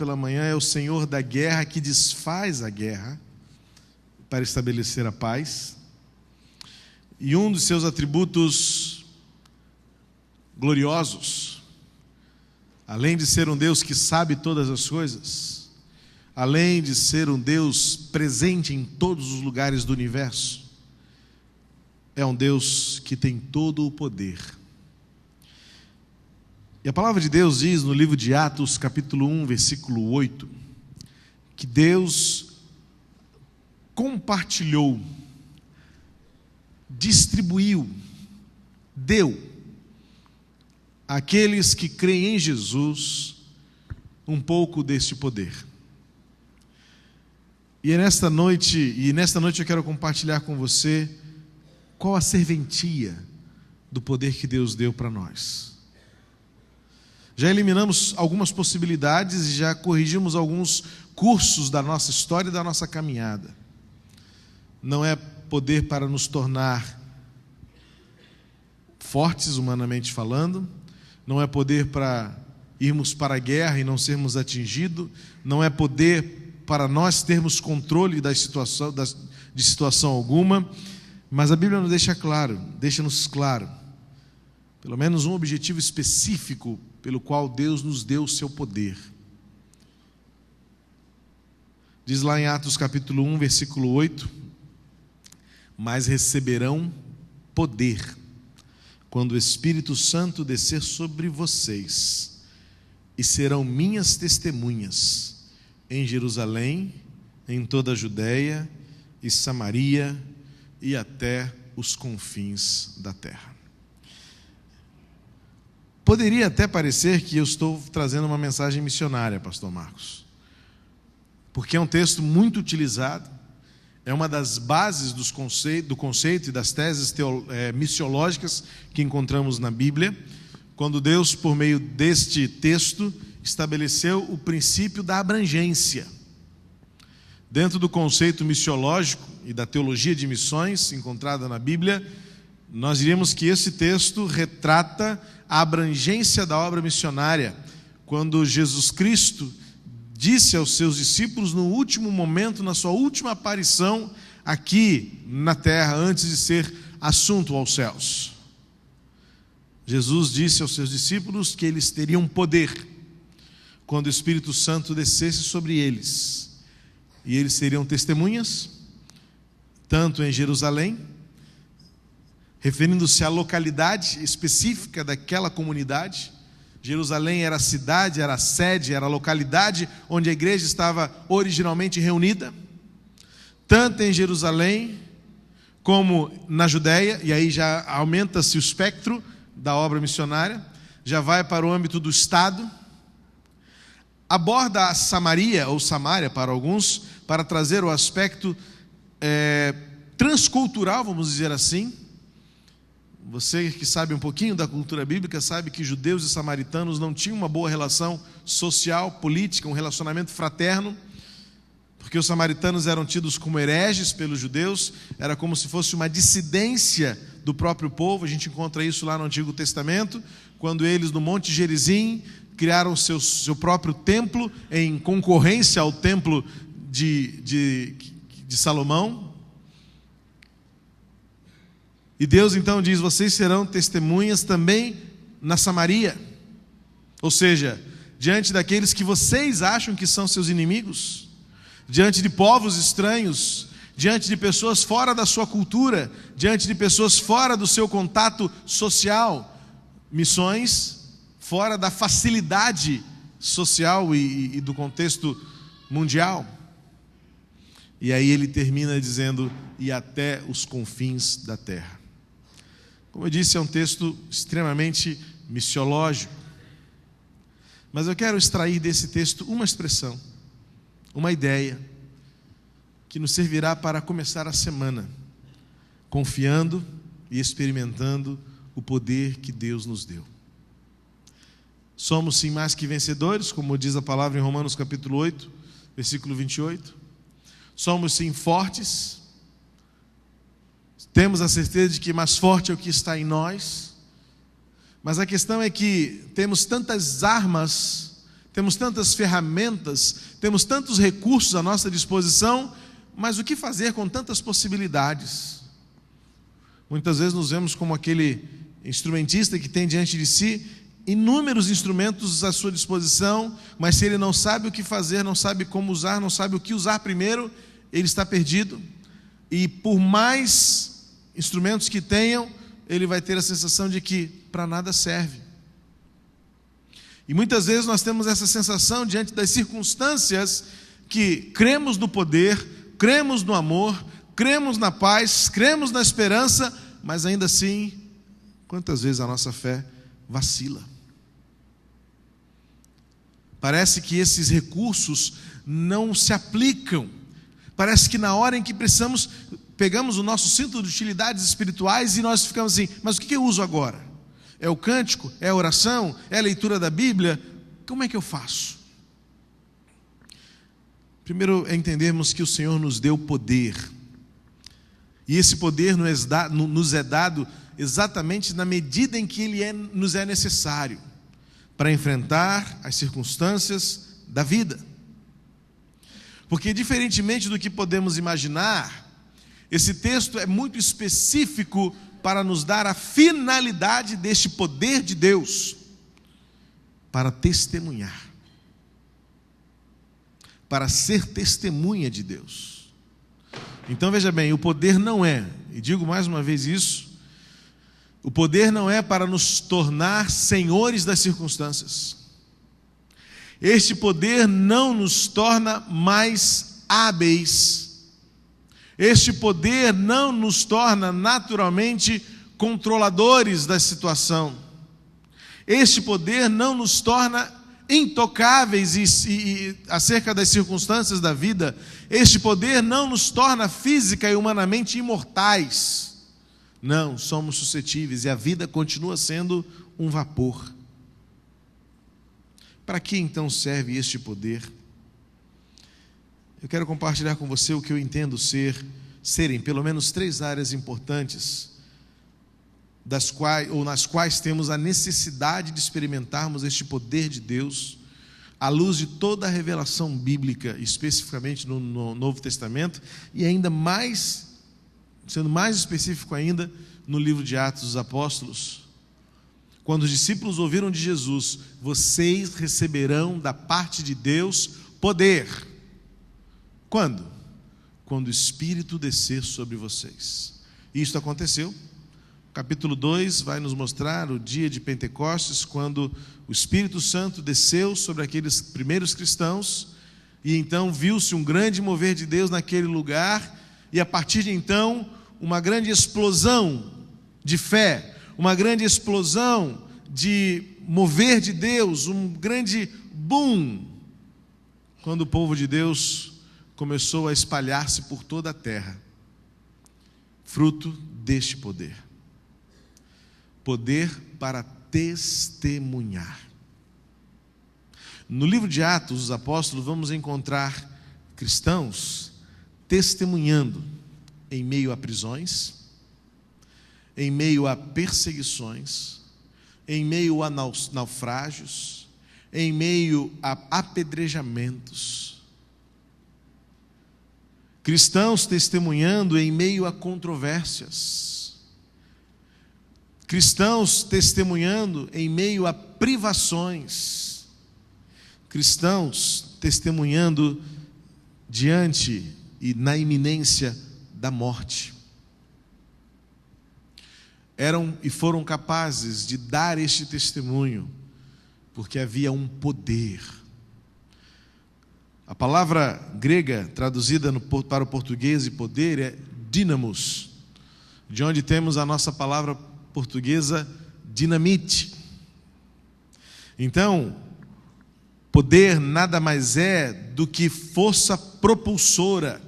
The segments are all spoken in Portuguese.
pela manhã é o Senhor da guerra, que desfaz a guerra para estabelecer a paz. E um dos seus atributos gloriosos, além de ser um Deus que sabe todas as coisas, além de ser um Deus presente em todos os lugares do universo, é um Deus que tem todo o poder. E a palavra de Deus diz no livro de Atos, capítulo 1, versículo 8, que Deus compartilhou, distribuiu, deu àqueles que creem em Jesus um pouco deste poder. E nesta noite eu quero compartilhar com você qual a serventia do poder que Deus deu para nós. Já eliminamos algumas possibilidades e já corrigimos alguns cursos da nossa história e da nossa caminhada. Não é poder para nos tornar fortes, humanamente falando, não é poder para irmos para a guerra e não sermos atingidos, não é poder para nós termos controle de situação alguma, mas a Bíblia nos deixa-nos claro, pelo menos um objetivo específico pelo qual Deus nos deu o seu poder. Diz lá em Atos capítulo 1, versículo 8, mas receberão poder quando o Espírito Santo descer sobre vocês, e serão minhas testemunhas em Jerusalém, em toda a Judéia e Samaria e até os confins da terra. Poderia até parecer que eu estou trazendo uma mensagem missionária, pastor Marcos, porque é um texto muito utilizado, é uma das bases do conceito e das teses missiológicas que encontramos na Bíblia, quando Deus, por meio deste texto, estabeleceu o princípio da abrangência. Dentro do conceito missiológico e da teologia de missões encontrada na Bíblia, nós diríamos que esse texto retrata a abrangência da obra missionária, quando Jesus Cristo disse aos seus discípulos no último momento, na sua última aparição aqui na terra, antes de ser assunto aos céus. Jesus disse aos seus discípulos que eles teriam poder quando o Espírito Santo descesse sobre eles, e eles seriam testemunhas, tanto em Jerusalém, referindo-se à localidade específica daquela comunidade. Jerusalém era a cidade, era a sede, era a localidade onde a igreja estava originalmente reunida, tanto em Jerusalém como na Judéia, e aí já aumenta-se o espectro da obra missionária, já vai para o âmbito do estado, aborda a Samaria, ou Samária para alguns, para trazer o aspecto transcultural, vamos dizer assim. Você que sabe um pouquinho da cultura bíblica sabe que judeus e samaritanos não tinham uma boa relação social, política, um relacionamento fraterno, porque os samaritanos eram tidos como hereges pelos judeus, era como se fosse uma dissidência do próprio povo. A gente encontra isso lá no Antigo Testamento, quando eles no Monte Gerizim criaram seu próprio templo em concorrência ao templo de Salomão. E Deus então diz: vocês serão testemunhas também na Samaria, ou seja, diante daqueles que vocês acham que são seus inimigos, diante de povos estranhos, diante de pessoas fora da sua cultura, diante de pessoas fora do seu contato social, missões fora da facilidade social e do contexto mundial. E aí ele termina dizendo: e até os confins da terra. Como eu disse, é um texto extremamente missiológico, mas eu quero extrair desse texto uma expressão, uma ideia, que nos servirá para começar a semana, confiando e experimentando o poder que Deus nos deu. Somos sim mais que vencedores, como diz a palavra em Romanos capítulo 8, versículo 28. Somos sim fortes. Temos a certeza de que mais forte é o que está em nós. Mas a questão é que temos tantas armas, temos tantas ferramentas, temos tantos recursos à nossa disposição, mas o que fazer com tantas possibilidades? Muitas vezes nos vemos como aquele instrumentista que tem diante de si inúmeros instrumentos à sua disposição, mas se ele não sabe o que fazer, não sabe como usar, não sabe o que usar primeiro, ele está perdido. E por mais instrumentos que tenham, ele vai ter a sensação de que para nada serve. E muitas vezes nós temos essa sensação diante das circunstâncias que cremos no poder, cremos no amor, cremos na paz, cremos na esperança, mas ainda assim, quantas vezes a nossa fé vacila? Parece que esses recursos não se aplicam. Parece que na hora em que precisamos, pegamos o nosso cinto de utilidades espirituais e nós ficamos assim, mas o que eu uso agora? É o cântico? É a oração? É a leitura da Bíblia? Como é que eu faço? Primeiro é entendermos que o Senhor nos deu poder. E esse poder nos é dado exatamente na medida em que ele nos é necessário para enfrentar as circunstâncias da vida. Porque, diferentemente do que podemos imaginar, esse texto é muito específico para nos dar a finalidade deste poder de Deus, para testemunhar, para ser testemunha de Deus. Então veja bem, o poder não é, e digo mais uma vez isso, o poder não é para nos tornar senhores das circunstâncias. Este poder não nos torna mais hábeis. Este poder não nos torna naturalmente controladores da situação. Este poder não nos torna intocáveis acerca das circunstâncias da vida. Este poder não nos torna física e humanamente imortais. Não, somos suscetíveis e a vida continua sendo um vapor. Para que então serve este poder? Eu quero compartilhar com você o que eu entendo serem pelo menos 3 áreas importantes nas quais temos a necessidade de experimentarmos este poder de Deus à luz de toda a revelação bíblica, especificamente no Novo Testamento, e ainda mais, sendo mais específico ainda, no livro de Atos dos Apóstolos, quando os discípulos ouviram de Jesus: vocês receberão da parte de Deus poder. Quando? Quando o Espírito descer sobre vocês. Isto aconteceu. O capítulo 2 vai nos mostrar o dia de Pentecostes, quando o Espírito Santo desceu sobre aqueles primeiros cristãos, e então viu-se um grande mover de Deus naquele lugar, e a partir de então, uma grande explosão de fé, uma grande explosão de mover de Deus, um grande boom, quando o povo de Deus começou a espalhar-se por toda a terra, fruto deste poder. Poder para testemunhar. No livro de Atos dos Apóstolos, vamos encontrar cristãos testemunhando em meio a prisões, em meio a perseguições, em meio a naufrágios, em meio a apedrejamentos. Cristãos testemunhando em meio a controvérsias. Cristãos testemunhando em meio a privações. Cristãos testemunhando diante e na iminência da morte. Eram e foram capazes de dar este testemunho, porque havia um poder. A palavra grega traduzida para o português de poder é dínamos, de onde temos a nossa palavra portuguesa dinamite. Então, poder nada mais é do que força propulsora.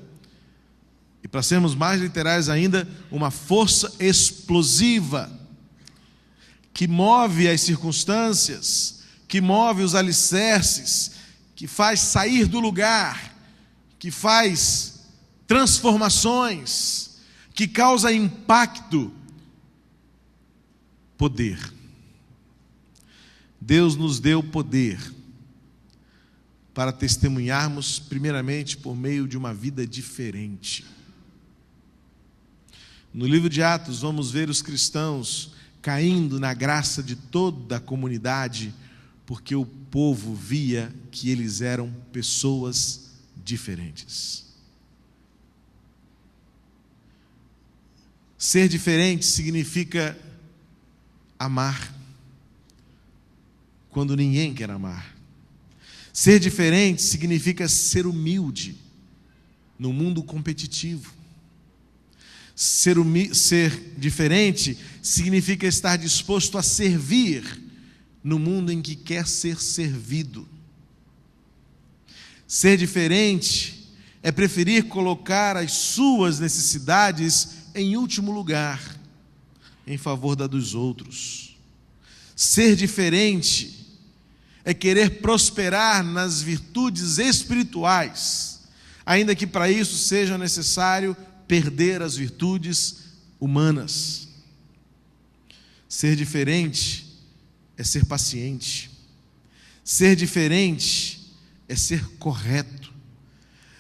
E para sermos mais literais ainda, uma força explosiva que move as circunstâncias, que move os alicerces, que faz sair do lugar, que faz transformações, que causa impacto. Poder. Deus nos deu poder para testemunharmos, primeiramente, por meio de uma vida diferente. No livro de Atos, vamos ver os cristãos caindo na graça de toda a comunidade, porque o povo via que eles eram pessoas diferentes. Ser diferente significa amar quando ninguém quer amar. Ser diferente significa ser humilde no mundo competitivo. Ser diferente significa estar disposto a servir no mundo em que quer ser servido. Ser diferente é preferir colocar as suas necessidades em último lugar, em favor da dos outros. Ser diferente é querer prosperar nas virtudes espirituais, ainda que para isso seja necessário perder as virtudes humanas. Ser diferente é ser paciente. Ser diferente é ser correto.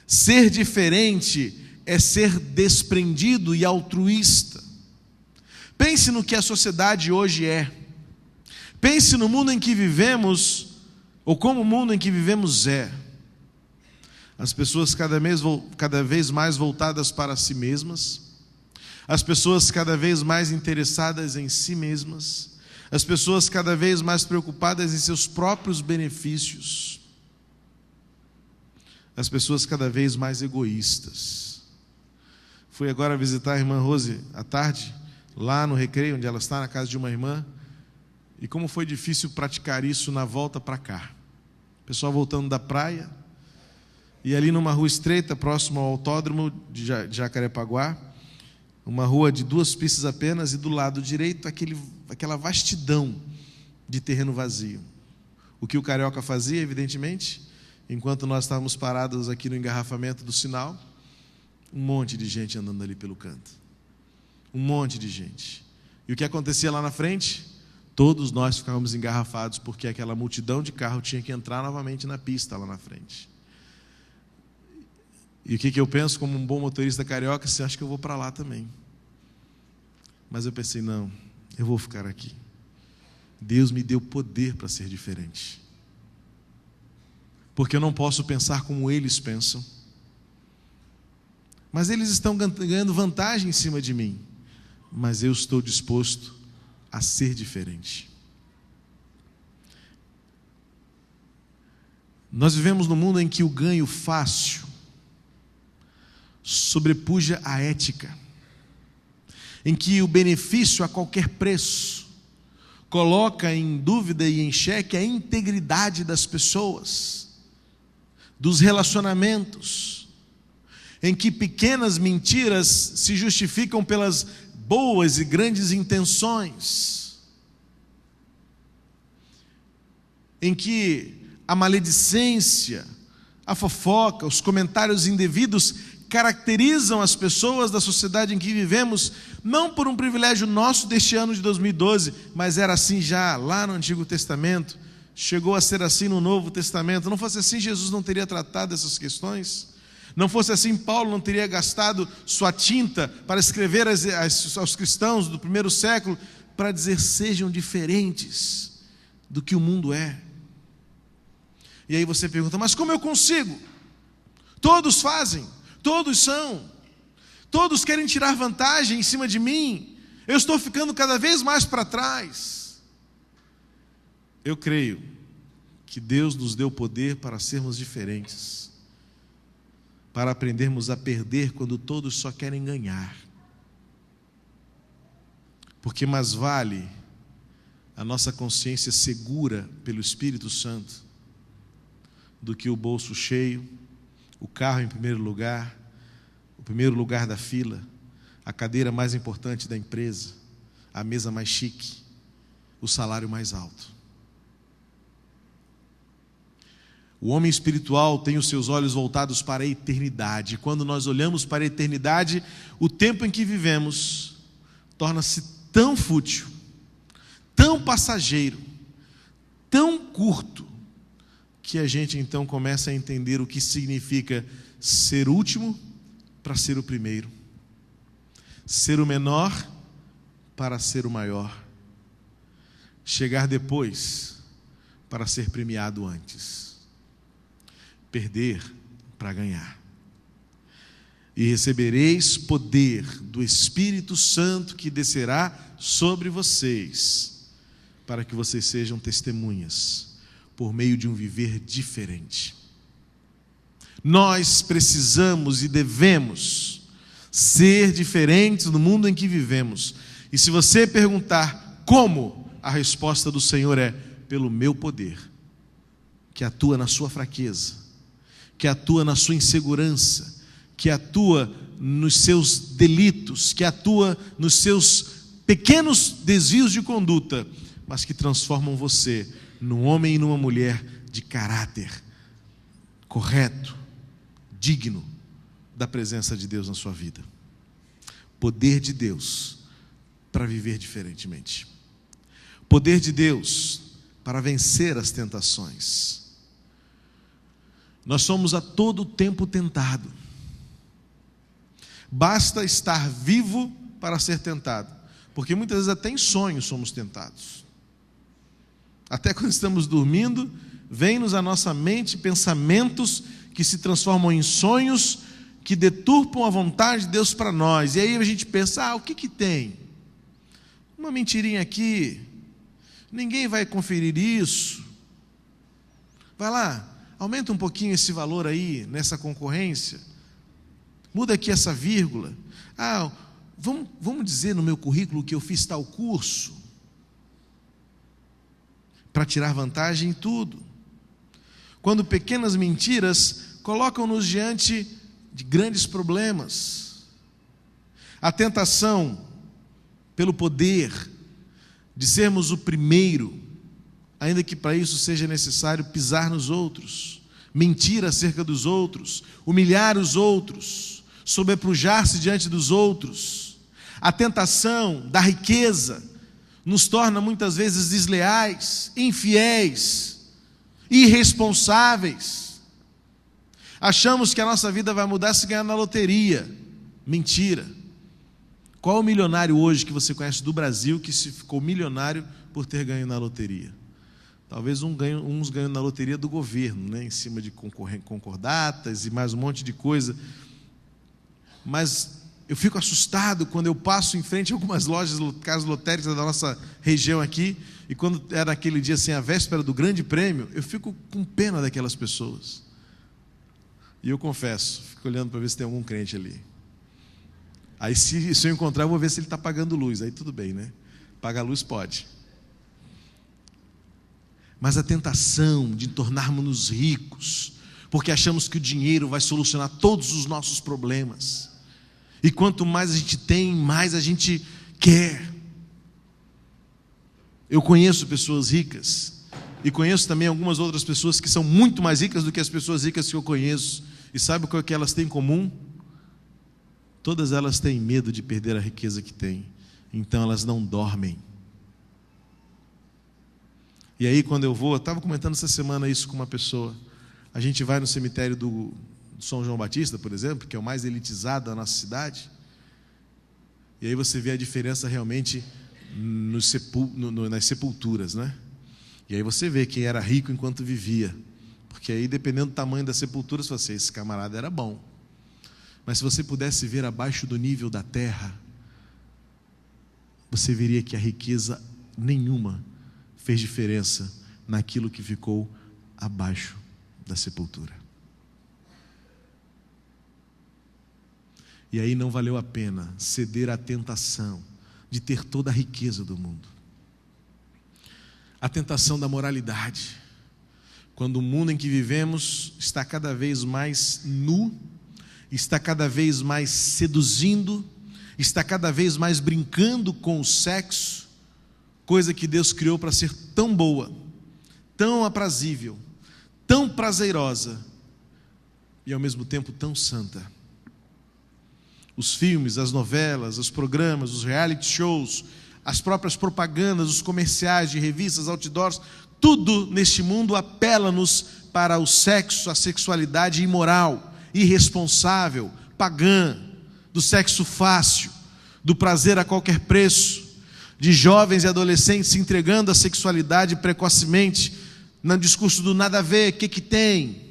Ser diferente é ser desprendido e altruísta. Pense no que a sociedade hoje é. Pense no mundo em que vivemos, ou como o mundo em que vivemos é. As pessoas cada vez mais voltadas para si mesmas, as pessoas cada vez mais interessadas em si mesmas, as pessoas cada vez mais preocupadas em seus próprios benefícios, as pessoas cada vez mais egoístas. Fui agora visitar a irmã Rose à tarde, lá no Recreio, onde ela está, na casa de uma irmã, e como foi difícil praticar isso na volta para cá. O pessoal voltando da praia, e ali numa rua estreita, próximo ao autódromo de Jacarepaguá, uma rua de 2 pistas apenas, e do lado direito aquela vastidão de terreno vazio. O que o carioca fazia, evidentemente, enquanto nós estávamos parados aqui no engarrafamento do sinal, um monte de gente andando ali pelo canto. Um monte de gente. E o que acontecia lá na frente? Todos nós ficávamos engarrafados, porque aquela multidão de carro tinha que entrar novamente na pista lá na frente. E o que eu penso como um bom motorista carioca? Você acha que eu vou para lá também? Mas eu pensei, não, eu vou ficar aqui. Deus me deu poder para ser diferente. Porque eu não posso pensar como eles pensam. Mas eles estão ganhando vantagem em cima de mim. Mas eu estou disposto a ser diferente. Nós vivemos num mundo em que o ganho fácil sobrepuja a ética, em que o benefício a qualquer preço coloca em dúvida e em xeque a integridade das pessoas, dos relacionamentos, em que pequenas mentiras se justificam pelas boas e grandes intenções, em que a maledicência, a fofoca, os comentários indevidos caracterizam as pessoas da sociedade em que vivemos, não por um privilégio nosso deste ano de 2012, mas era assim já lá no Antigo Testamento, chegou a ser assim no Novo Testamento. Não fosse assim, Jesus não teria tratado essas questões. Não fosse assim, Paulo não teria gastado sua tinta para escrever aos cristãos do primeiro século, para dizer: sejam diferentes do que o mundo é. E aí você pergunta: mas como eu consigo? Todos fazem, todos são, todos querem tirar vantagem em cima de mim, eu estou ficando cada vez mais para trás. Eu creio que Deus nos deu poder para sermos diferentes, para aprendermos a perder quando todos só querem ganhar. Porque mais vale a nossa consciência segura pelo Espírito Santo do que o bolso cheio, o carro em primeiro lugar, o primeiro lugar da fila, a cadeira mais importante da empresa, a mesa mais chique, o salário mais alto. O homem espiritual tem os seus olhos voltados para a eternidade. Quando nós olhamos para a eternidade, o tempo em que vivemos torna-se tão fútil, tão passageiro, tão curto, que a gente então começa a entender o que significa ser o último para ser o primeiro, ser o menor para ser o maior, chegar depois para ser premiado antes, perder para ganhar. E recebereis poder do Espírito Santo que descerá sobre vocês, para que vocês sejam testemunhas, por meio de um viver diferente. Nós precisamos e devemos ser diferentes no mundo em que vivemos. E se você perguntar como, a resposta do Senhor é: pelo meu poder, que atua na sua fraqueza, que atua na sua insegurança, que atua nos seus delitos, que atua nos seus pequenos desvios de conduta, mas que transformam você num homem e numa mulher de caráter correto, digno da presença de Deus na sua vida. Poder de Deus para viver diferentemente. Poder de Deus para vencer as tentações. Nós somos a todo tempo tentados. Basta estar vivo para ser tentado, porque muitas vezes até em sonhos somos tentados. Até quando estamos dormindo, vem-nos à nossa mente pensamentos que se transformam em sonhos, que deturpam a vontade de Deus para nós. E aí a gente pensa: o que tem? Uma mentirinha aqui, ninguém vai conferir isso. Vai lá, aumenta um pouquinho esse valor aí, nessa concorrência. Muda aqui essa vírgula. Vamos dizer no meu currículo que eu fiz tal curso, para tirar vantagem em tudo. Quando pequenas mentiras colocam-nos diante de grandes problemas. A tentação pelo poder de sermos o primeiro, ainda que para isso seja necessário pisar nos outros, mentir acerca dos outros, humilhar os outros, sobrepujar-se diante dos outros. A tentação da riqueza nos torna muitas vezes desleais, infiéis, irresponsáveis. Achamos que a nossa vida vai mudar se ganhar na loteria. Mentira. Qual o milionário hoje que você conhece do Brasil que se ficou milionário por ter ganho na loteria? Talvez uns ganham na loteria do governo, né? Em cima de concordatas e mais um monte de coisa. Mas eu fico assustado quando eu passo em frente a algumas lojas, casas lotéricas da nossa região aqui, e quando era aquele dia assim, a véspera do grande prêmio, eu fico com pena daquelas pessoas. E eu confesso, fico olhando para ver se tem algum crente ali. Aí se eu encontrar, eu vou ver se ele está pagando luz. Aí tudo bem, né? Pagar luz pode. Mas a tentação de tornarmos-nos ricos, porque achamos que o dinheiro vai solucionar todos os nossos problemas. E quanto mais a gente tem, mais a gente quer. Eu conheço pessoas ricas, e conheço também algumas outras pessoas que são muito mais ricas do que as pessoas ricas que eu conheço. E sabe o que elas têm em comum? Todas elas têm medo de perder a riqueza que têm, então elas não dormem. E aí quando eu estava comentando essa semana isso com uma pessoa, a gente vai no cemitério do São João Batista, por exemplo, que é o mais elitizado da nossa cidade, e aí você vê a diferença realmente nas sepulturas, né? E aí você vê quem era rico enquanto vivia, porque aí dependendo do tamanho da sepultura, você fala assim: esse camarada era bom. Mas se você pudesse ver abaixo do nível da terra, você veria que a riqueza nenhuma fez diferença naquilo que ficou abaixo da sepultura. E aí não valeu a pena ceder à tentação de ter toda a riqueza do mundo. A tentação da moralidade. Quando o mundo em que vivemos está cada vez mais nu, está cada vez mais seduzindo, está cada vez mais brincando com o sexo, coisa que Deus criou para ser tão boa, tão aprazível, tão prazerosa e ao mesmo tempo tão santa. Os filmes, as novelas, os programas, os reality shows, as próprias propagandas, os comerciais de revistas, outdoors, Tudo neste mundo apela-nos para o sexo, a sexualidade imoral, irresponsável, pagã, do sexo fácil, do prazer a qualquer preço, de jovens e adolescentes se entregando à sexualidade precocemente, no discurso do nada a ver, o que tem?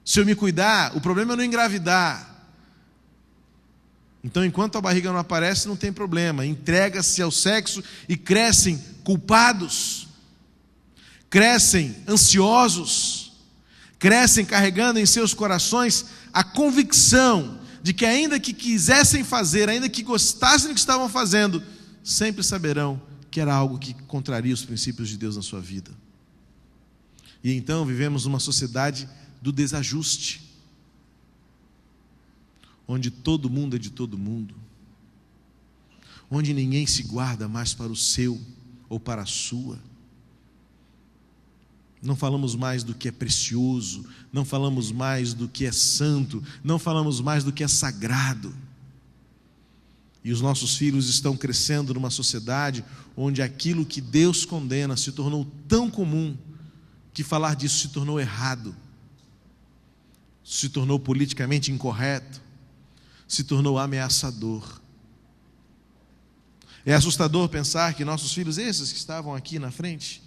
Se eu me cuidar, o problema é não engravidar. Então, enquanto a barriga não aparece, não tem problema. Entrega-se ao sexo e crescem culpados, crescem ansiosos, crescem carregando em seus corações a convicção de que ainda que quisessem fazer, ainda que gostassem do que estavam fazendo, sempre saberão que era algo que contraria os princípios de Deus na sua vida. E então vivemos numa sociedade do desajuste, onde todo mundo é de todo mundo, onde ninguém se guarda mais para o seu ou para a sua. Não falamos mais do que é precioso, não falamos mais do que é santo, não falamos mais do que é sagrado. E os nossos filhos estão crescendo numa sociedade onde aquilo que Deus condena se tornou tão comum que falar disso se tornou errado, se tornou politicamente incorreto, se tornou ameaçador. É assustador pensar que nossos filhos, esses que estavam aqui na frente,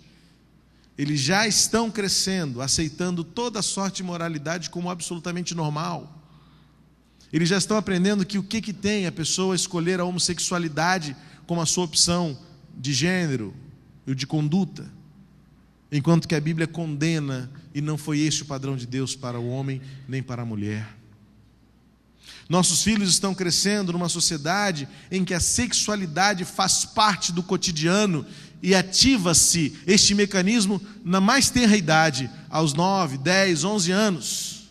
eles já estão crescendo, aceitando toda sorte de moralidade como absolutamente normal. Eles já estão aprendendo que o que tem a pessoa escolher a homossexualidade como a sua opção de gênero e de conduta, enquanto que a Bíblia condena, e não foi este o padrão de Deus para o homem nem para a mulher. Nossos filhos estão crescendo numa sociedade em que a sexualidade faz parte do cotidiano e ativa-se este mecanismo na mais tenra idade, aos 9, 10, 11 anos.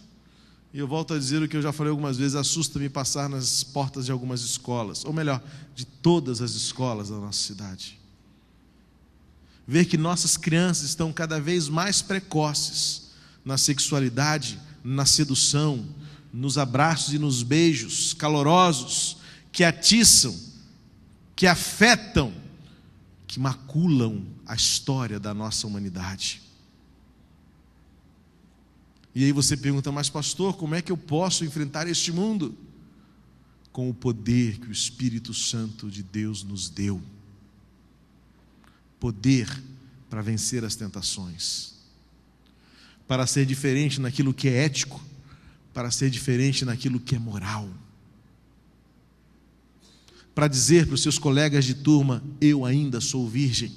E eu volto a dizer o que eu já falei algumas vezes: assusta-me passar nas portas de algumas escolas, ou melhor, de todas as escolas da nossa cidade. Ver que nossas crianças estão cada vez mais precoces na sexualidade, na sedução, nos abraços e nos beijos calorosos, que atiçam, que afetam, que maculam a história da nossa humanidade. E aí você pergunta: mas pastor, como é que eu posso enfrentar este mundo? Com o poder que o Espírito Santo de Deus nos deu. Poder para vencer as tentações, para ser diferente naquilo que é ético, para ser diferente naquilo que é moral, para dizer para os seus colegas de turma: eu ainda sou virgem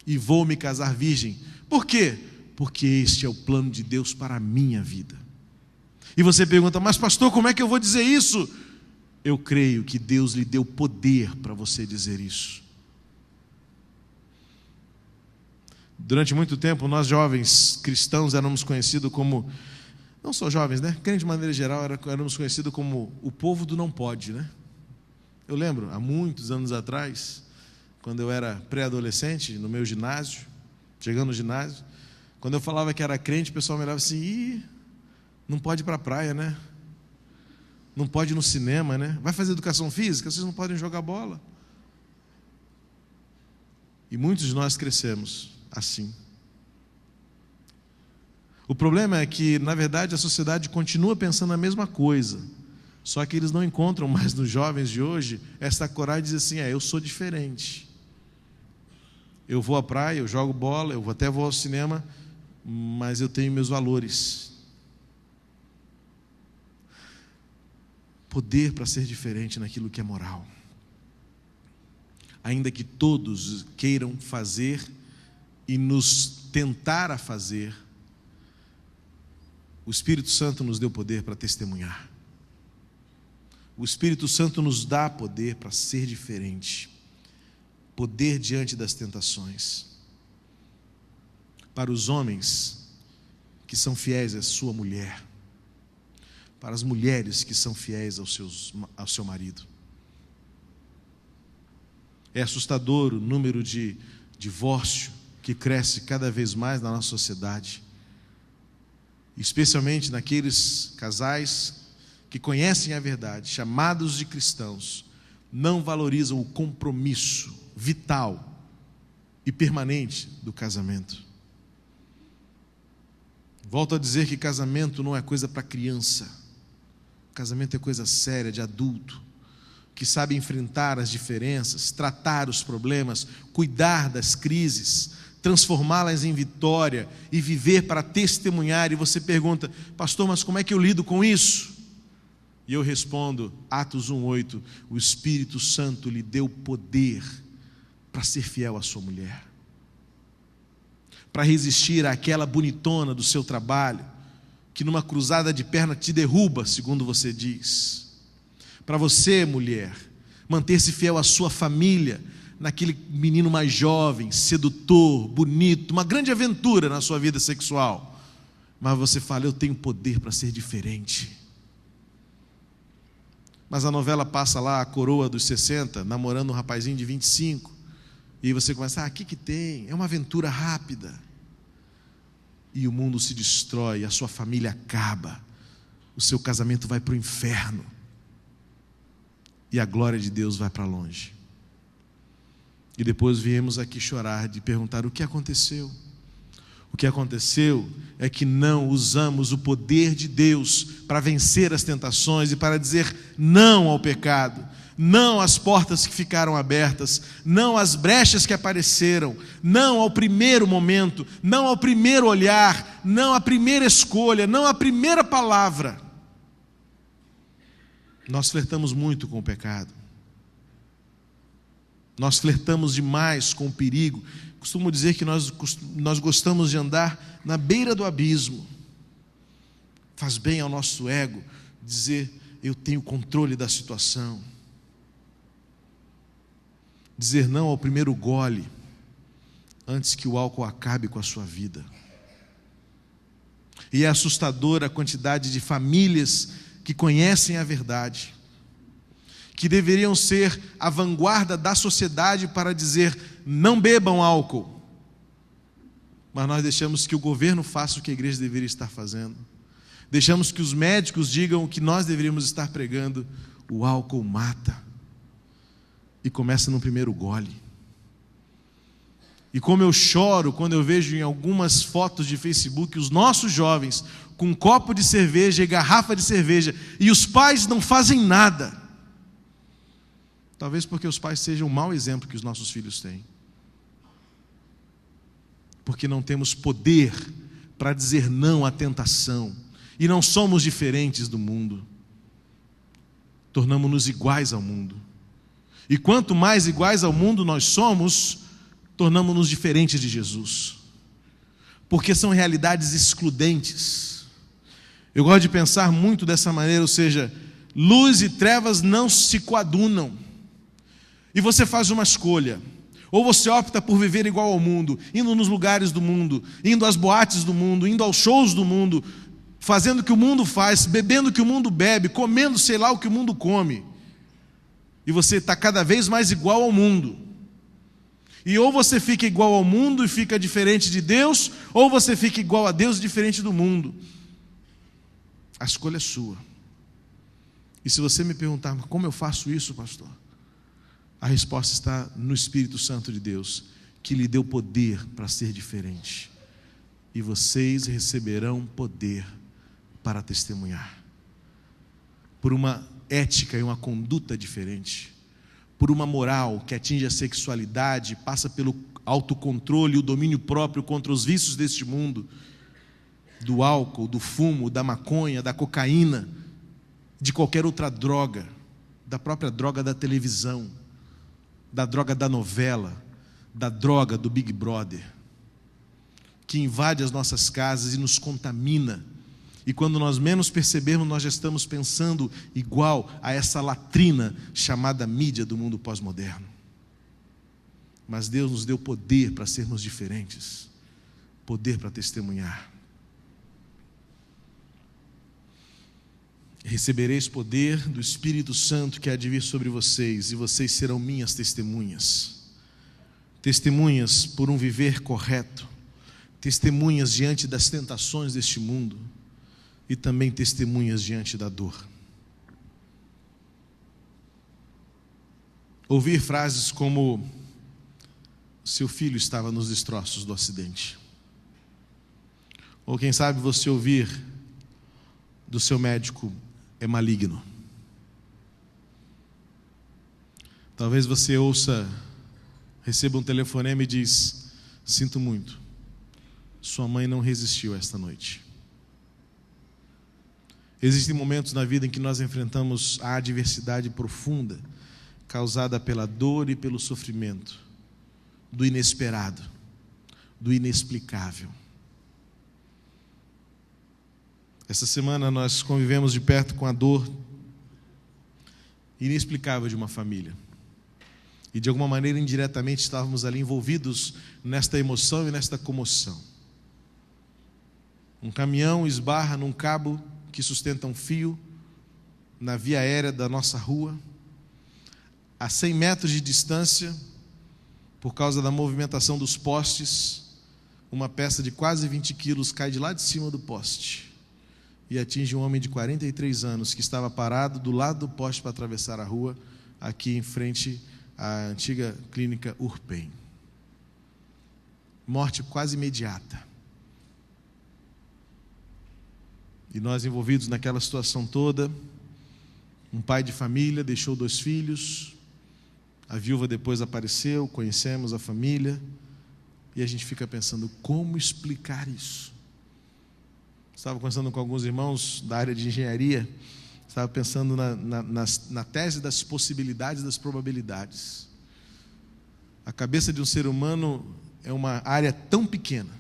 e vou me casar virgem. Por quê? Porque este é o plano de Deus para a minha vida. E você pergunta: mas pastor, como é que eu vou dizer isso? Eu creio que Deus lhe deu poder para você dizer isso. Durante muito tempo, nós jovens cristãos éramos conhecidos como, não só jovens, né? Crente de maneira geral, éramos conhecidos como o povo do não pode, né? Eu lembro, há muitos anos atrás, quando eu era pré-adolescente, no meu ginásio, chegando no ginásio, quando eu falava que era crente, o pessoal me olhava assim: ih, não pode ir para a praia, né? Não pode ir no cinema, né? Vai fazer educação física? Vocês não podem jogar bola. E muitos de nós crescemos assim. O problema é que, na verdade, a sociedade continua pensando a mesma coisa, só que eles não encontram mais nos jovens de hoje essa coragem de dizer assim: eu sou diferente. Eu vou à praia, eu jogo bola, eu até vou ao cinema, mas eu tenho meus valores. Poder para ser diferente naquilo que é moral. Ainda que todos queiram fazer e nos tentar a fazer, o Espírito Santo nos deu poder para testemunhar. O Espírito Santo nos dá poder para ser diferente. Poder diante das tentações. Para os homens que são fiéis à sua mulher. Para as mulheres que são fiéis ao seu marido. É assustador o número de divórcio que cresce cada vez mais na nossa sociedade, especialmente naqueles casais que conhecem a verdade, chamados de cristãos, não valorizam o compromisso vital e permanente do casamento. Volto a dizer que casamento não é coisa para criança. Casamento é coisa séria, de adulto, que sabe enfrentar as diferenças, tratar os problemas, cuidar das crises, transformá-las em vitória e viver para testemunhar. E você pergunta: pastor, mas como é que eu lido com isso? E eu respondo, Atos 1:8, o Espírito Santo lhe deu poder para ser fiel à sua mulher, para resistir àquela bonitona do seu trabalho, que numa cruzada de perna te derruba, segundo você diz. Para você, mulher, manter-se fiel à sua família, naquele menino mais jovem, sedutor, bonito, uma grande aventura na sua vida sexual. Mas você fala: eu tenho poder para ser diferente. Mas a novela passa lá, a coroa dos 60, namorando um rapazinho de 25, e você começa: o que tem? É uma aventura rápida. E o mundo se destrói, a sua família acaba, o seu casamento vai para o inferno, e a glória de Deus vai para longe. E depois viemos aqui chorar, de perguntar: o que aconteceu? O que aconteceu é que não usamos o poder de Deus para vencer as tentações e para dizer não ao pecado, não às portas que ficaram abertas, não às brechas que apareceram, não ao primeiro momento, não ao primeiro olhar, não à primeira escolha, não à primeira palavra. Nós flertamos muito com o pecado. Nós flertamos demais com o perigo. Costumo dizer que nós gostamos de andar na beira do abismo. Faz bem ao nosso ego dizer: eu tenho controle da situação. Dizer não ao primeiro gole, antes que o álcool acabe com a sua vida. E é assustadora a quantidade de famílias que conhecem a verdade, que deveriam ser a vanguarda da sociedade para dizer: não bebam álcool. Mas nós deixamos que o governo faça o que a igreja deveria estar fazendo. Deixamos que os médicos digam o que nós deveríamos estar pregando. O álcool mata. E começa no primeiro gole. E como eu choro quando eu vejo em algumas fotos de Facebook os nossos jovens com um copo de cerveja e garrafa de cerveja, e os pais não fazem nada. Talvez porque os pais sejam um mau exemplo que os nossos filhos têm. Porque não temos poder para dizer não à tentação. E não somos diferentes do mundo. Tornamos-nos iguais ao mundo. E quanto mais iguais ao mundo nós somos, tornamos-nos diferentes de Jesus. Porque são realidades excludentes. Eu gosto de pensar muito dessa maneira, ou seja, luz e trevas não se coadunam. E você faz uma escolha: ou você opta por viver igual ao mundo, indo nos lugares do mundo, indo às boates do mundo, indo aos shows do mundo, fazendo o que o mundo faz, bebendo o que o mundo bebe, comendo sei lá o que o mundo come. E você está cada vez mais igual ao mundo. E ou você fica igual ao mundo e fica diferente de Deus, ou você fica igual a Deus e diferente do mundo. A escolha é sua. E se você me perguntar: como eu faço isso, pastor? A resposta está no Espírito Santo de Deus, que lhe deu poder para ser diferente. E vocês receberão poder para testemunhar. Por uma ética e uma conduta diferente. Por uma moral que atinge a sexualidade, passa pelo autocontrole e o domínio próprio contra os vícios deste mundo. Do álcool, do fumo, da maconha, da cocaína, de qualquer outra droga. Da própria droga da televisão. Da droga da novela, da droga do Big Brother, que invade as nossas casas e nos contamina. E quando nós menos percebermos, nós já estamos pensando igual a essa latrina chamada mídia do mundo pós-moderno. Mas Deus nos deu poder para sermos diferentes, poder para testemunhar. Recebereis poder do Espírito Santo que há de vir sobre vocês, e vocês serão minhas testemunhas. Testemunhas por um viver correto, testemunhas diante das tentações deste mundo, e também testemunhas diante da dor. Ouvir frases como: seu filho estava nos destroços do acidente. Ou quem sabe você ouvir do seu médico: é maligno. Talvez você receba um telefonema e diz: sinto muito, sua mãe não resistiu esta noite. Existem momentos na vida em que nós enfrentamos a adversidade profunda, causada pela dor e pelo sofrimento, do inesperado, do inexplicável. Essa semana nós convivemos de perto com a dor inexplicável de uma família. E de alguma maneira, indiretamente, estávamos ali envolvidos nesta emoção e nesta comoção. Um caminhão esbarra num cabo que sustenta um fio na via aérea da nossa rua. A 100 metros de distância, por causa da movimentação dos postes, uma peça de quase 20 quilos cai de lá de cima do poste e atinge um homem de 43 anos que estava parado do lado do poste para atravessar a rua, aqui em frente à antiga clínica Urpen. Morte quase imediata. E nós envolvidos naquela situação toda, um pai de família deixou 2 filhos, a viúva depois apareceu, conhecemos a família, e a gente fica pensando: como explicar isso? Estava conversando com alguns irmãos da área de engenharia, estava pensando na tese das possibilidades e das probabilidades. A cabeça de um ser humano é uma área tão pequena,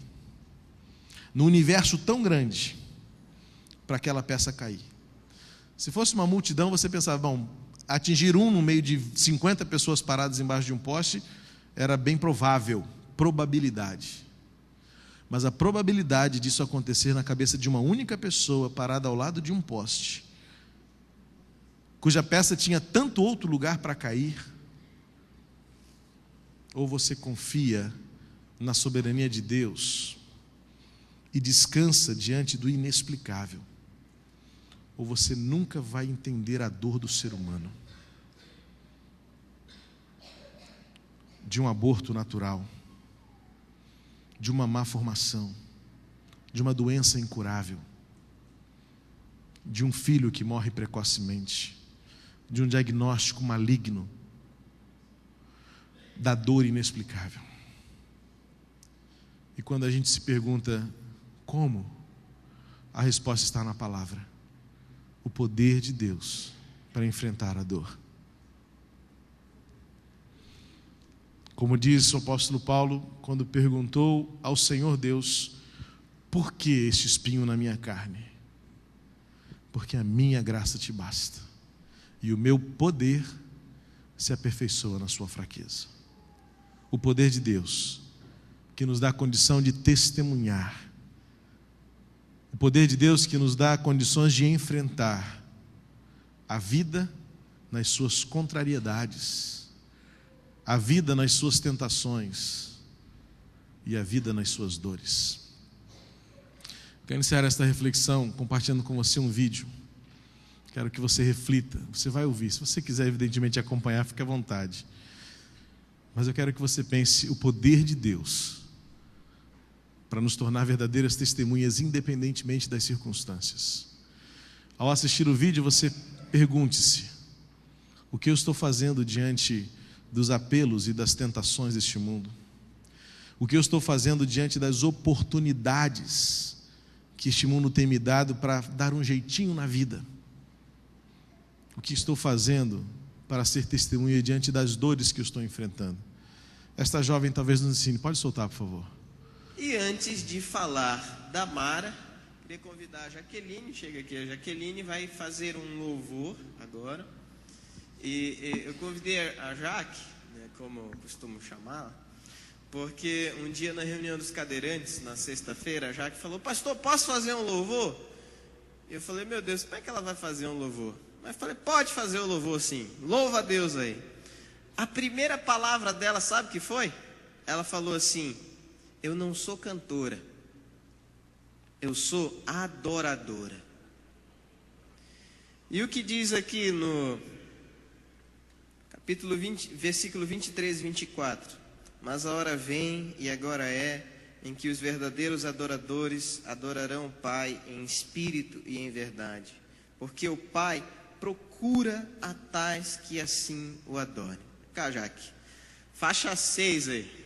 num universo tão grande, para aquela peça cair. Se fosse uma multidão, você pensava: bom, atingir um no meio de 50 pessoas paradas embaixo de um poste era bem provável, probabilidade. Mas a probabilidade disso acontecer na cabeça de uma única pessoa parada ao lado de um poste, cuja peça tinha tanto outro lugar para cair, ou você confia na soberania de Deus e descansa diante do inexplicável, ou você nunca vai entender a dor do ser humano, de um aborto natural, de uma má formação, de uma doença incurável, de um filho que morre precocemente, de um diagnóstico maligno, da dor inexplicável. E quando a gente se pergunta como, a resposta está na palavra: o poder de Deus para enfrentar a dor. Como diz o apóstolo Paulo, quando perguntou ao Senhor Deus: por que este espinho na minha carne? Porque a minha graça te basta, e o meu poder se aperfeiçoa na sua fraqueza. O poder de Deus, que nos dá a condição de testemunhar. O poder de Deus que nos dá condições de enfrentar a vida nas suas contrariedades, a vida nas suas tentações e a vida nas suas dores. Quero iniciar esta reflexão compartilhando com você um vídeo. Quero que você reflita. Você vai ouvir. Se você quiser, evidentemente, acompanhar, fique à vontade. Mas eu quero que você pense o poder de Deus para nos tornar verdadeiras testemunhas, independentemente das circunstâncias. Ao assistir o vídeo, você pergunte-se: o que eu estou fazendo diante dos apelos e das tentações deste mundo? O que eu estou fazendo diante das oportunidades que este mundo tem me dado para dar um jeitinho na vida? O que estou fazendo para ser testemunha diante das dores que eu estou enfrentando? Esta jovem talvez nos ensine. Pode soltar, por favor. E antes de falar da Mara, queria convidar a Jaqueline. Chega aqui, a Jaqueline vai fazer um louvor agora. E eu convidei a Jaque, né, como eu costumo chamá-la, porque um dia na reunião dos cadeirantes, na sexta-feira, a Jaque falou: pastor, posso fazer um louvor? Eu falei: meu Deus, como é que ela vai fazer um louvor? Mas falei: pode fazer o louvor sim, louva a Deus aí. A primeira palavra dela, sabe o que foi? Ela falou assim: eu não sou cantora, eu sou adoradora. E o que diz aqui no capítulo 20, versículo 23 e 24: mas a hora vem, e agora é, em que os verdadeiros adoradores adorarão o Pai em espírito e em verdade, porque o Pai procura a tais que assim o adorem. Cá, Jaque. Faixa 6 aí.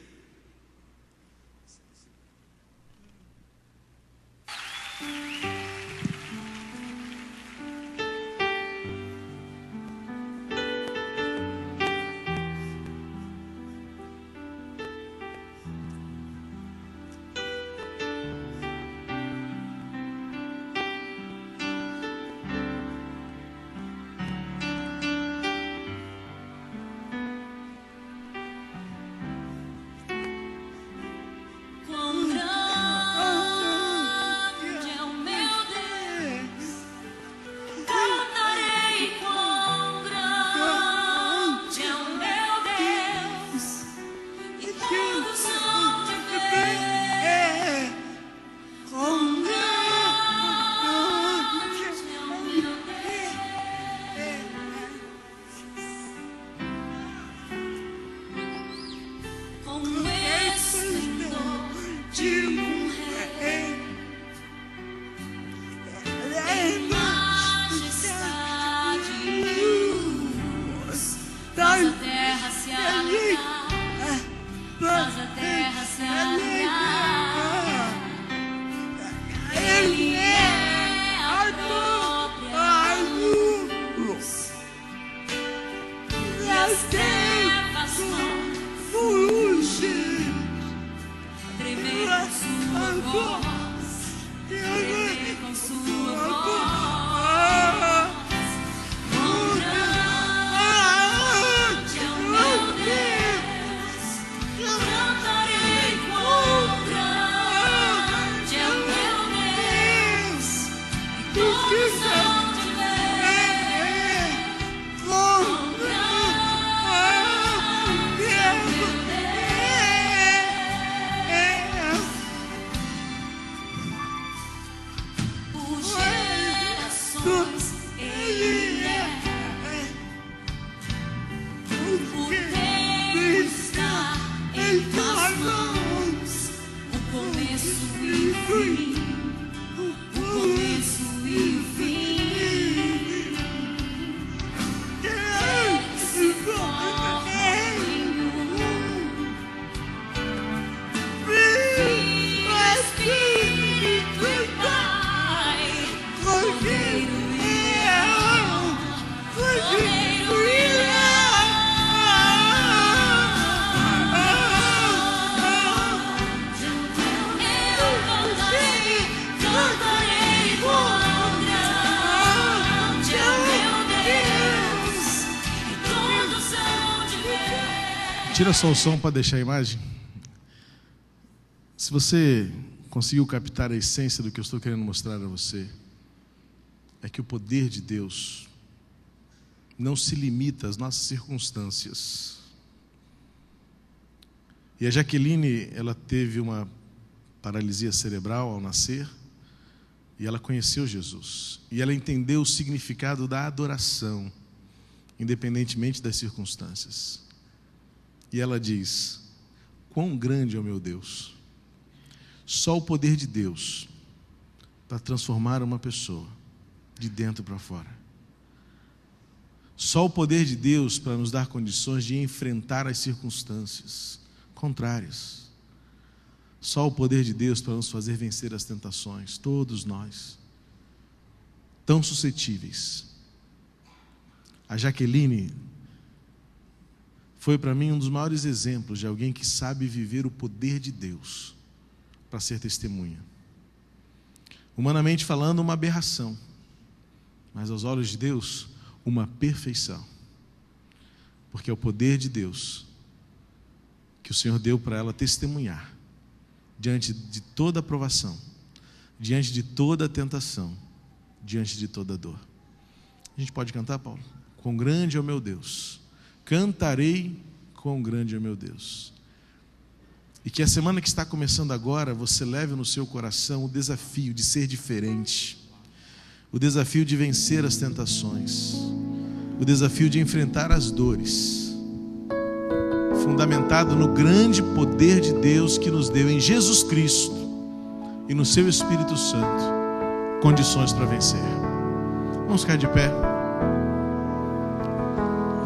Tira só o som para deixar a imagem. Se você conseguiu captar a essência do que eu estou querendo mostrar a você, é que o poder de Deus não se limita às nossas circunstâncias. E a Jaqueline, ela teve uma paralisia cerebral ao nascer, e ela conheceu Jesus. E ela entendeu o significado da adoração, independentemente das circunstâncias. E ela diz: quão grande é o meu Deus! Só o poder de Deus para transformar uma pessoa de dentro para fora. Só o poder de Deus para nos dar condições de enfrentar as circunstâncias contrárias. Só o poder de Deus para nos fazer vencer as tentações, todos nós, tão suscetíveis. A Jaqueline foi para mim um dos maiores exemplos de alguém que sabe viver o poder de Deus para ser testemunha. Humanamente falando, uma aberração, mas aos olhos de Deus, uma perfeição, porque é o poder de Deus que o Senhor deu para ela testemunhar diante de toda aprovação, diante de toda tentação, diante de toda dor. A gente pode cantar, Paulo? Quão grande é o meu Deus! Cantarei quão grande é o meu Deus. E que a semana que está começando agora, você leve no seu coração o desafio de ser diferente, o desafio de vencer as tentações, o desafio de enfrentar as dores. fundamentado no grande poder de Deus que nos deu em Jesus Cristo e no seu Espírito Santo condições para vencer. Vamos ficar de pé.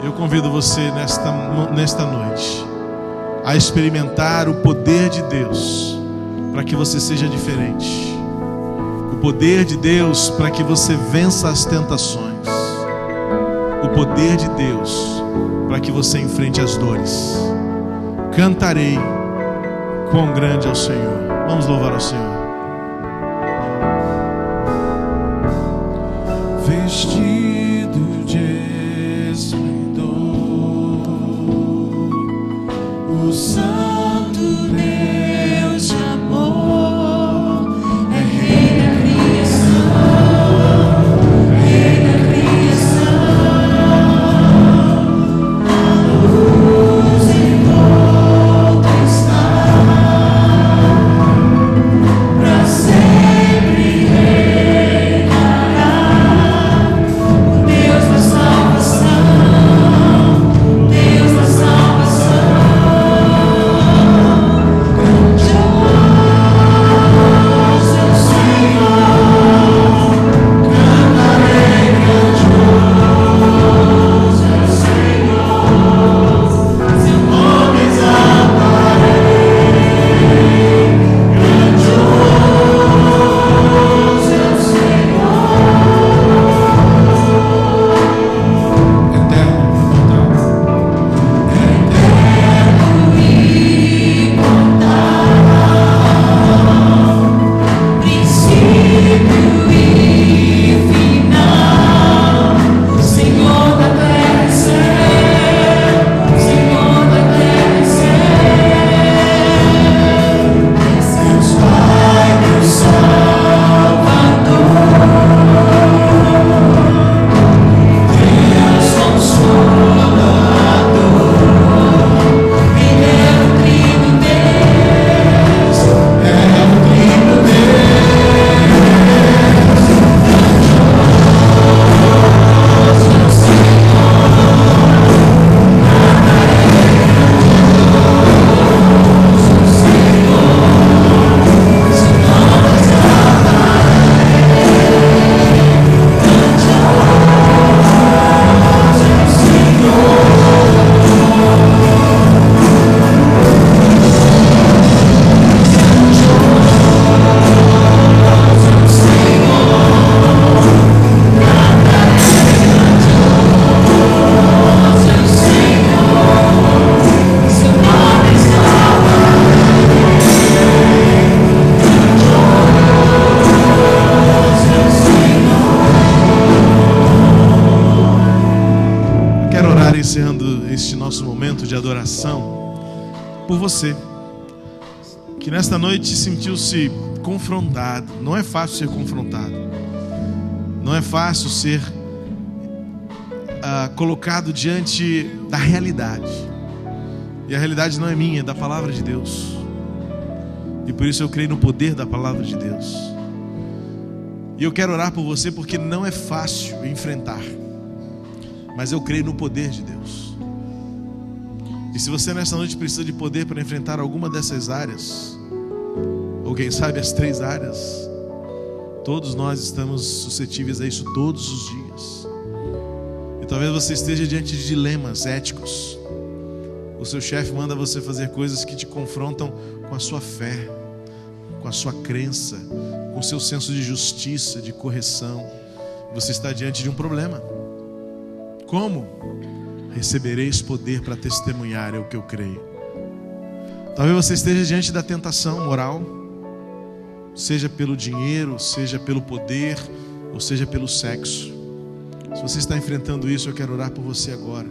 Eu convido você nesta noite a experimentar o poder de Deus para que você seja diferente. O poder de Deus para que você vença as tentações. O poder de Deus para que você enfrente as dores. Cantarei quão grande é o Senhor. Vamos louvar ao Senhor. Vestido de esplendor, o Santo Deus de amor é Rei da criação, Rei da criação. A luz em volta está, pra sempre reinará. Deus da salvação, Deus da salvação. Grandioso é o Senhor, cantarei. Grandioso é o Senhor, seu nome exaltarei. Grandioso é o Senhor, eterno e imortal, princípio e final, Senhor da terra e céu, Senhor da terra e céu, Deus Pai, Deus Salvador, Deus Consolador, Ele é o Trino Deus, é o Trino Deus, grandioso é o Quero orar encerrando este nosso momento de adoração por você que nesta noite sentiu-se confrontado. Não é fácil ser confrontado. Não é fácil ser colocado diante da realidade. E a realidade não é minha, é da palavra de Deus. E por isso eu creio no poder da palavra de Deus. E eu quero orar por você porque não é fácil enfrentar. Mas eu creio no poder de Deus. E se você nessa noite precisa de poder para enfrentar alguma dessas áreas, ou quem sabe as 3 áreas, todos nós estamos suscetíveis a isso todos os dias. E talvez você esteja diante de dilemas éticos. O seu chefe manda você fazer coisas que te confrontam com a sua fé, com a sua crença, com o seu senso de justiça, de correção. Você está diante de um problema. Como? Recebereis poder para testemunhar, é o que eu creio. Talvez você esteja diante da tentação moral, seja pelo dinheiro, seja pelo poder, ou seja pelo sexo. Se você está enfrentando isso, eu quero orar por você agora,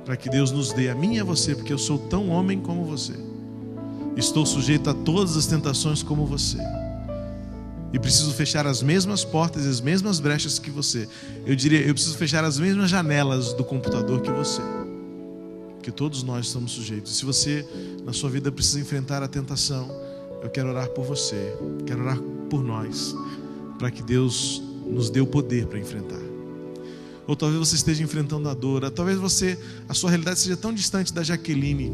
para que Deus nos dê, a mim e a você, porque eu sou tão homem como você. Estou sujeito a todas as tentações como você. E preciso fechar as mesmas portas e as mesmas brechas que você. Eu diria, eu preciso fechar as mesmas janelas do computador que você. Que todos nós estamos sujeitos. Se você, na sua vida, precisa enfrentar a tentação, eu quero orar por você. Quero orar por nós, para que Deus nos dê o poder para enfrentar. ou talvez você esteja enfrentando a dor, talvez a sua realidade seja tão distante da Jaqueline.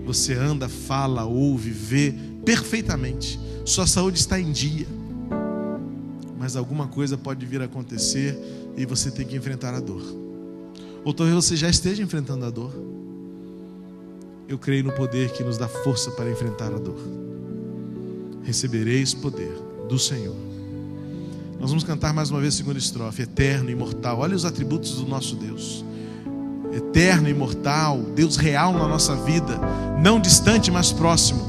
Você anda, fala, ouve, vê perfeitamente, sua saúde está em dia, mas alguma coisa pode vir a acontecer e você tem que enfrentar a dor. Ou talvez você já esteja enfrentando a dor. Eu creio no poder que nos dá força para enfrentar a dor. Recebereis poder do Senhor. Nós vamos cantar mais uma vez a segunda estrofe. Eterno, imortal. Olha os atributos do nosso Deus. Eterno, imortal, Deus real na nossa vida, não distante, mas próximo.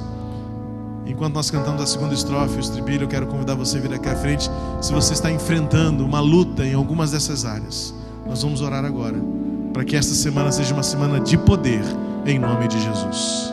Enquanto nós cantamos a segunda estrofe, o estribilho, eu quero convidar você a vir aqui à frente. Se você está enfrentando uma luta em algumas dessas áreas, nós vamos orar agora, para que esta semana seja uma semana de poder, em nome de Jesus.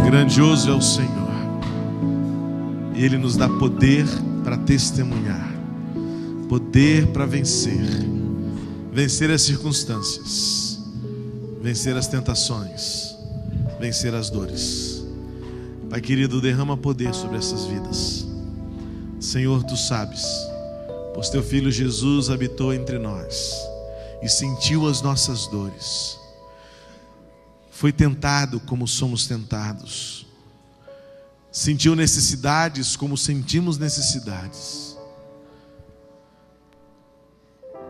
Grandioso é o Senhor, e Ele nos dá poder para testemunhar, poder para vencer as circunstâncias, vencer as tentações, vencer as dores. Pai querido, derrama poder sobre essas vidas. Senhor, Tu sabes, pois Teu Filho Jesus habitou entre nós e sentiu as nossas dores. Foi tentado como somos tentados. Sentiu necessidades como sentimos necessidades.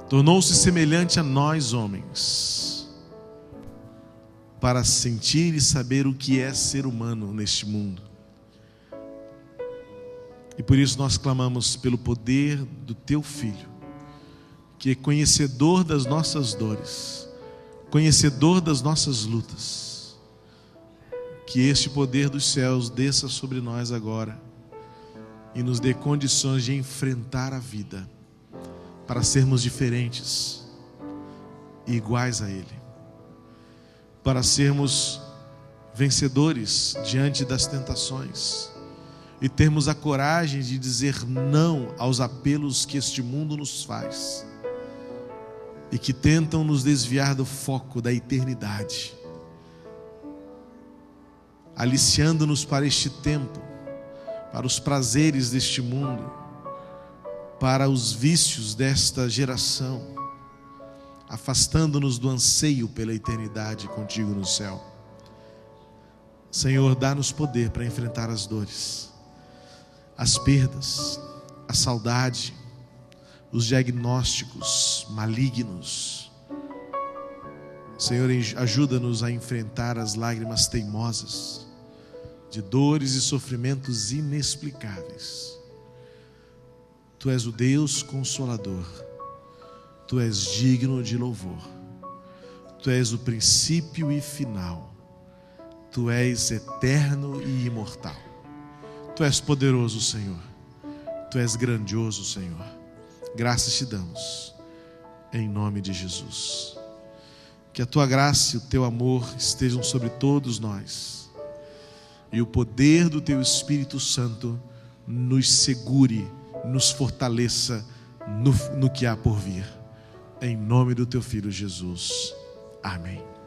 Tornou-se semelhante a nós, homens, para sentir e saber o que é ser humano neste mundo. E por isso nós clamamos pelo poder do Teu Filho, que é conhecedor das nossas dores, conhecedor das nossas lutas. Que este poder dos céus desça sobre nós agora e nos dê condições de enfrentar a vida, para sermos diferentes e iguais a Ele, para sermos vencedores diante das tentações e termos a coragem de dizer não aos apelos que este mundo nos faz e que tentam nos desviar do foco da eternidade, aliciando-nos para este tempo, para os prazeres deste mundo, para os vícios desta geração, afastando-nos do anseio pela eternidade contigo no céu. Senhor, dá-nos poder para enfrentar as dores, as perdas, a saudade, os diagnósticos malignos. Senhor, ajuda-nos a enfrentar as lágrimas teimosas de dores e sofrimentos inexplicáveis. Tu és o Deus Consolador, Tu és digno de louvor, Tu és o princípio e final, Tu és eterno e imortal. Tu és poderoso, Senhor, Tu és grandioso, Senhor. Graças te damos, em nome de Jesus. Que a Tua graça e o Teu amor estejam sobre todos nós, e o poder do Teu Espírito Santo nos segure, nos fortaleça no que há por vir. Em nome do Teu Filho Jesus. Amém.